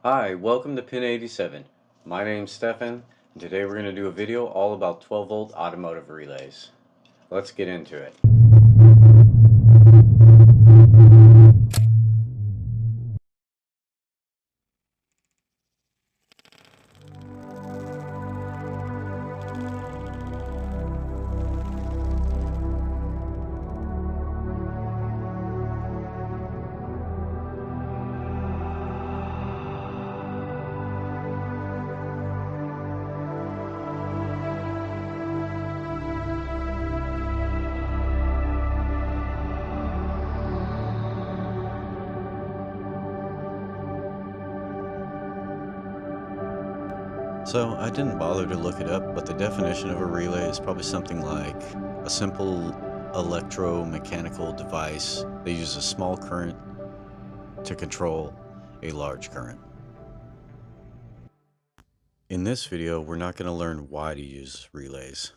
Hi, welcome to Pin 87. My name's Stefan, and today we're going to do a video all about 12 volt automotive relays. Let's get into it. So I didn't bother to look it up, but the definition of a relay is probably something like a simple electromechanical device that uses a small current to control a large current. In this video, we're not going to learn why to use relays.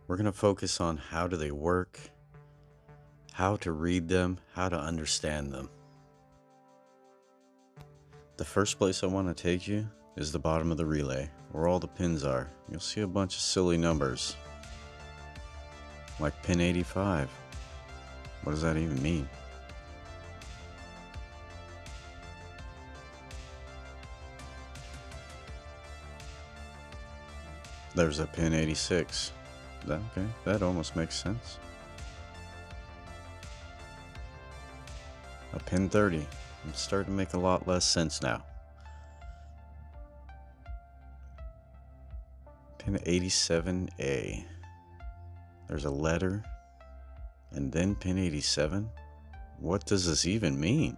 We're going to focus on how do they work, how to read them, how to understand them. The first place I want to take you is the bottom of the relay, where all the pins are. You'll see a bunch of silly numbers, like pin 85. What does that even mean? There's a pin 86. Okay, that almost makes sense. A pin 30. It's starting to make a lot less sense now. Pin 87A. There's a letter, and then pin 87. What does this even mean?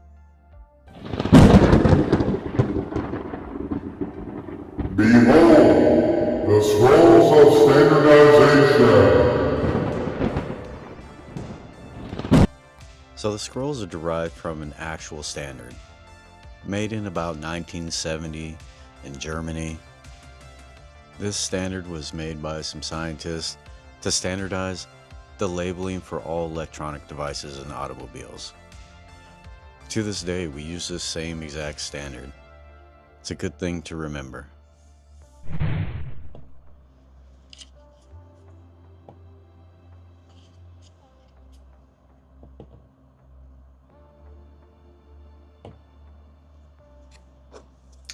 Behold, the scrolls of standardization. So the scrolls are derived from an actual standard, made in about 1970 in Germany. This standard was made by some scientists to standardize the labeling for all electronic devices in automobiles. To this day, we use this same exact standard. It's a good thing to remember.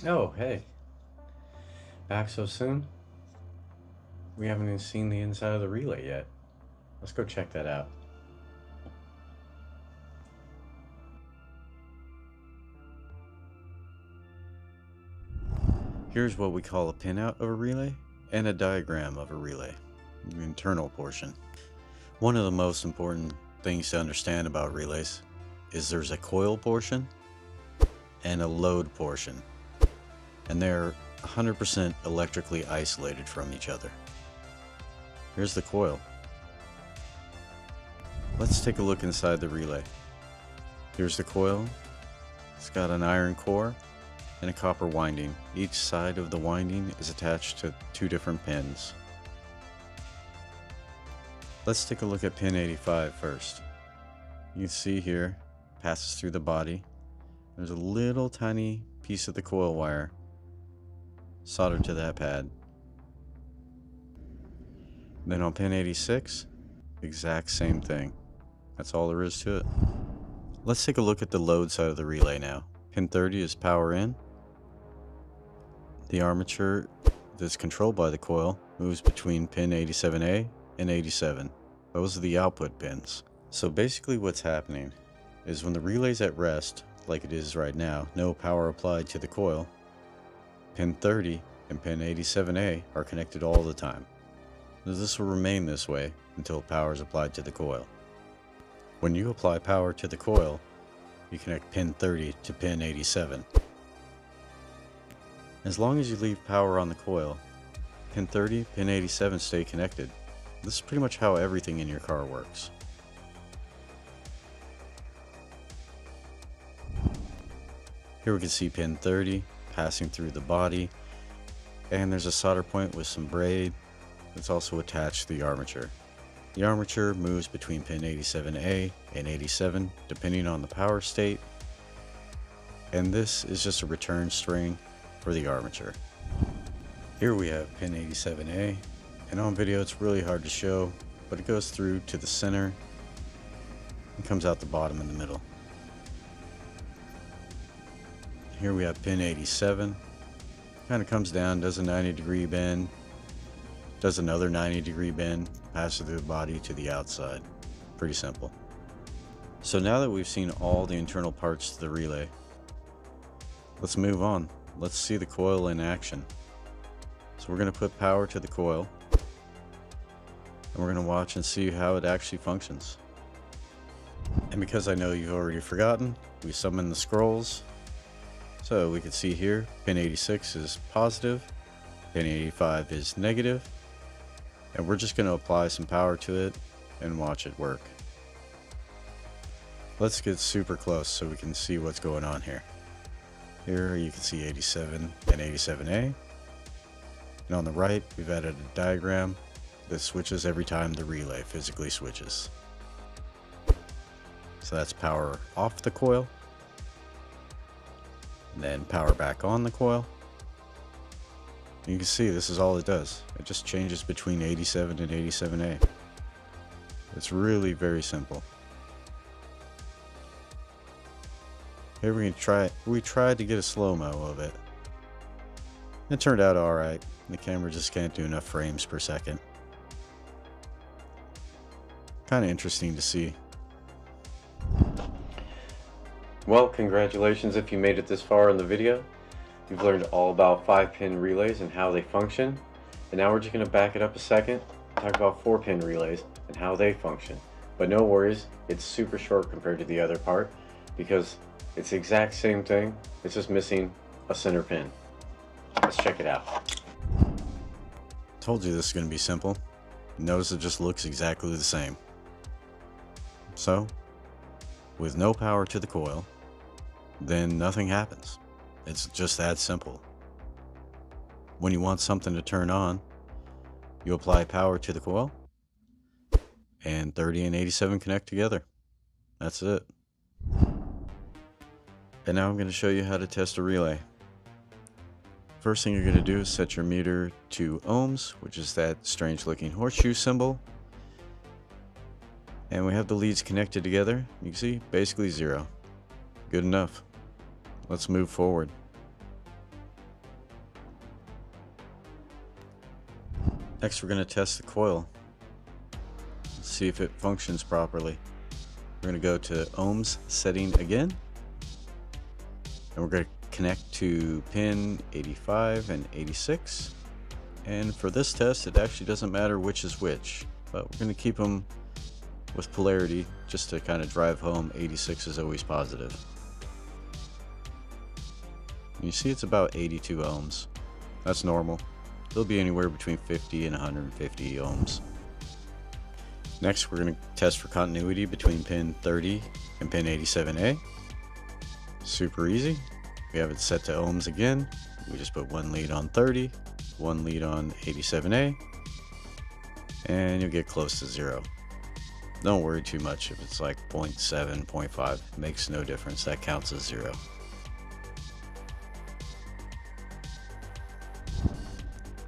Oh, hey. Back so soon? We haven't even seen the inside of the relay yet. Let's go check that out. Here's what we call a pinout of a relay and a diagram of a relay, the internal portion. One of the most important things to understand about relays is there's a coil portion and a load portion, and they're 100% electrically isolated from each other. Here's the coil. Let's take a look inside the relay. Here's the coil. It's got an iron core and a copper winding. Each side of the winding is attached to two different pins. Let's take a look at pin 85 first. You can see here, passes through the body. There's a little tiny piece of the coil wire soldered to that pad. Then on pin 86, exact same thing. That's all there is to it. Let's take a look at the load side of the relay now. Pin 30 is power in. The armature that's controlled by the coil moves between pin 87A and 87. Those are the output pins. So basically what's happening is when the relay's at rest, like it is right now, no power applied to the coil, pin 30 and pin 87A are connected all the time. This will remain this way until power is applied to the coil. When you apply power to the coil, you connect pin 30 to pin 87. As long as you leave power on the coil, pin 30, pin 87 stay connected. This is pretty much how everything in your car works. Here we can see pin 30 passing through the body, and there's a solder point with some braid that's also attached to the armature. The armature moves between pin 87A and 87 depending on the power state, And this is just a return string for the armature. Here we have pin 87A, and on video it's really hard to show, but it goes through to the center and comes out the bottom in the middle. Here we have pin 87, kind of comes down, does a 90-degree bend, does another 90-degree bend, passes through the body to the outside. Pretty simple. So now that we've seen all the internal parts to the relay, let's move on. Let's see the coil in action. So we're going to put power to the coil, and we're going to watch and see how it actually functions. And because I know you've already forgotten, we summon the scrolls. So we can see here, pin 86 is positive, pin 85 is negative, and we're just going to apply some power to it and watch it work. Let's get super close so we can see what's going on here. Here you can see 87 and 87A. And on the right, we've added a diagram that switches every time the relay physically switches. So that's power off the coil, and then power back on the coil. And you can see this is all it does. It just changes between 87 and 87A. It's really very simple. Here we tried to get a slow-mo of it. It turned out alright. The camera just can't do enough frames per second. Kind of interesting to see. Well, congratulations if you made it this far in the video. You've learned all about 5-pin relays and how they function. And now we're just going to back it up a second and talk about 4-pin relays and how they function. But no worries, it's super short compared to the other part because it's the exact same thing. It's just missing a center pin. Let's check it out. Told you this is going to be simple. Notice it just looks exactly the same. So, with no power to the coil, then nothing happens. It's just that simple. When you want something to turn on, you apply power to the coil, and 30 and 87 connect together. That's it. And now I'm going to show you how to test a relay. First thing you're going to do is set your meter to ohms, which is that strange looking horseshoe symbol. And we have the leads connected together. You can see basically 0. Good enough. Let's move forward. Next we're going to test the coil. Let's see if it functions properly. We're going to go to ohms setting again. And we're going to connect to pin 85 and 86. And for this test, it actually doesn't matter which is which, but we're going to keep them with polarity just to kind of drive home 86 is always positive. You see it's about 82 ohms. That's normal. It'll be anywhere between 50 and 150 ohms. Next, we're going to test for continuity between pin 30 and pin 87A. Super easy. We have it set to ohms again. We just put one lead on 30, one lead on 87A, and you'll get close to 0. Don't worry too much if it's like 0.7, 0.5. Makes no difference. That counts as 0.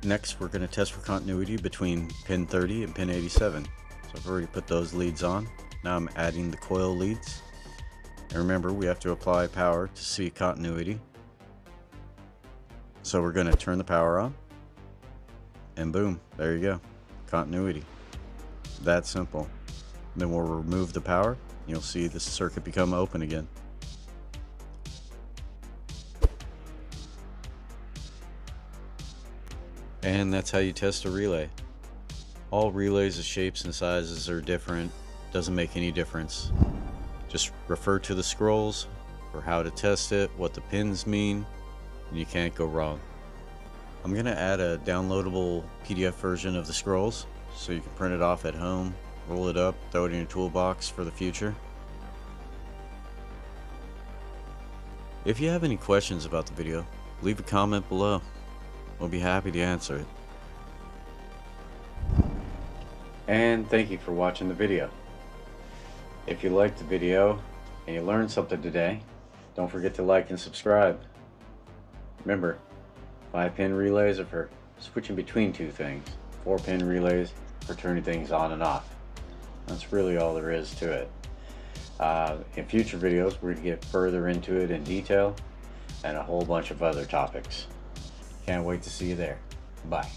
Next, we're going to test for continuity between pin 30 and pin 87. So I've already put those leads on. Now I'm adding the coil leads. And remember, we have to apply power to see continuity. So we're going to turn the power on. And boom, there you go. Continuity. That simple. Then we'll remove the power. You'll see the circuit become open again. And that's how you test a relay. All relays of shapes and sizes are different. Doesn't make any difference. Just refer to the scrolls for how to test it, what the pins mean, and you can't go wrong. I'm going to add a downloadable PDF version of the scrolls so you can print it off at home, roll it up, throw it in your toolbox for the future. If you have any questions about the video, leave a comment below. We'll be happy to answer it. And thank you for watching the video. If you liked the video and you learned something today, Don't forget to like and subscribe. Remember, 5-pin relays are for switching between two things. 4-pin relays for turning things on and off. That's really all there is to it. In future videos, we're going to get further into it in detail and a whole bunch of other topics. Can't wait to see you there. Bye.